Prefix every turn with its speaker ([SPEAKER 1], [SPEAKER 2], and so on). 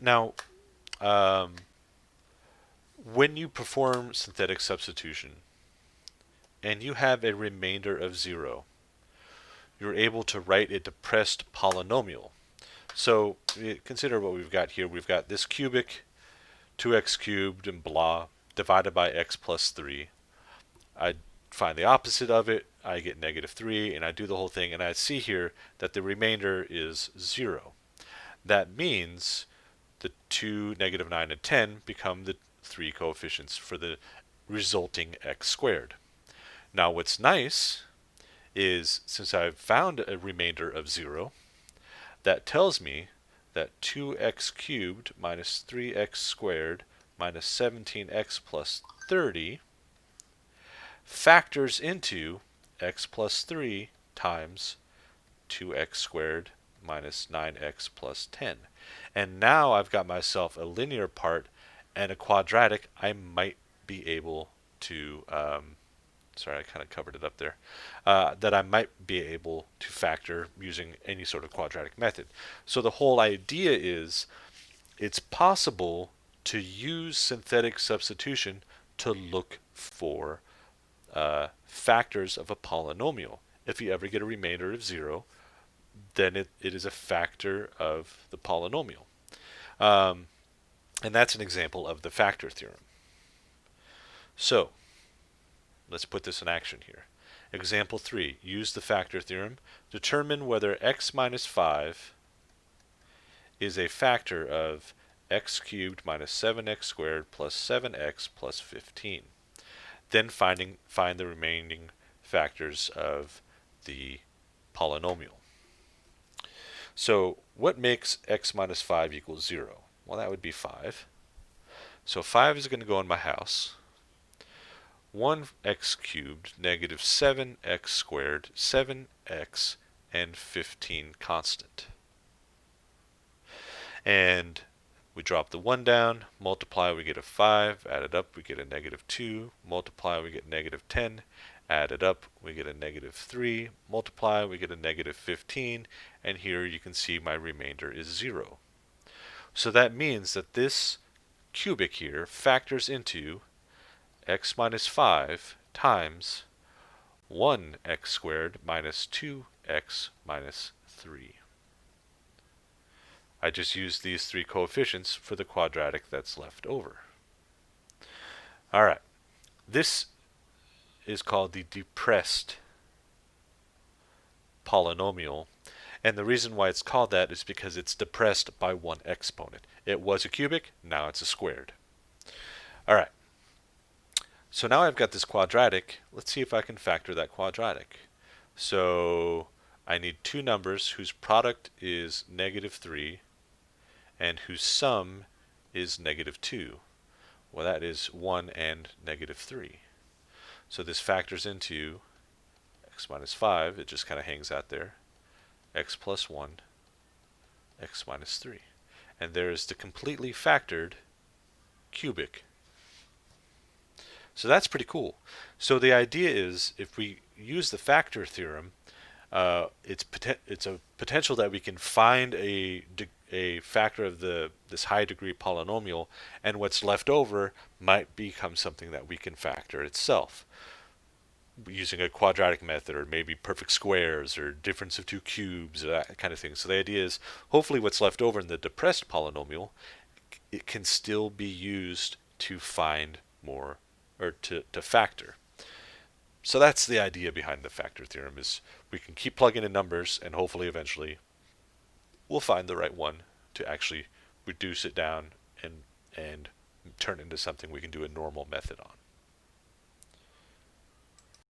[SPEAKER 1] Now, um, when you perform synthetic substitution and you have a remainder of 0, you're able to write a depressed polynomial. So consider what we've got here. We've got this cubic, 2x cubed and blah, divided by x plus 3. I find the opposite of it, I get negative 3, and I do the whole thing, and I see here that the remainder is 0. That means the 2, negative 9, and 10 become the 3 coefficients for the resulting x squared. Now what's nice is, since I've found a remainder of 0, that tells me that 2x cubed minus 3x squared minus 17x plus 30 factors into x plus 3 times 2x squared minus 9x plus 10. And now I've got myself a linear part and a quadratic I might be able to, sorry, I kind of covered it up there, that I might be able to factor using any sort of quadratic method. So the whole idea is it's possible to use synthetic substitution to look for factors of a polynomial. If you ever get a remainder of 0, then it is a factor of the polynomial. And that's an example of the factor theorem. So let's put this in action here. Example 3, use the factor theorem. Determine whether x minus 5 is a factor of x cubed minus 7x squared plus 7x plus 15. Then find the remaining factors of the polynomial. So what makes x minus 5 equals 0? Well, that would be 5. So 5 is going to go in my house. 1x cubed negative 7x squared, 7x, and 15 constant. And we drop the 1 down, multiply, we get a 5, add it up, we get a negative 2, multiply, we get negative 10, add it up, we get a negative 3, multiply, we get a negative 15, and here you can see my remainder is 0. So that means that this cubic here factors into x minus 5 times 1x squared minus 2x minus 3. I just used these 3 coefficients for the quadratic that's left over. All right, this is called the depressed polynomial, and the reason why it's called that is because it's depressed by one exponent. It was a cubic, now it's a squared. All right, so now I've got this quadratic. Let's see if I can factor that quadratic. So I need two numbers whose product is negative 3 and whose sum is negative 2. Well, that is 1 and negative 3. So this factors into x minus 5. It just kind of hangs out there. X plus 1, x minus 3. And there is the completely factored cubic. So that's pretty cool. So the idea is, if we use the factor theorem, it's a potential that we can find a factor of this high degree polynomial, and what's left over might become something that we can factor itself using a quadratic method, or maybe perfect squares, or difference of two cubes, or that kind of thing. So the idea is, hopefully what's left over in the depressed polynomial, it can still be used to find more, or to factor. So that's the idea behind the factor theorem, is we can keep plugging in numbers, and hopefully eventually we'll find the right one to actually reduce it down and turn it into something we can do a normal method on.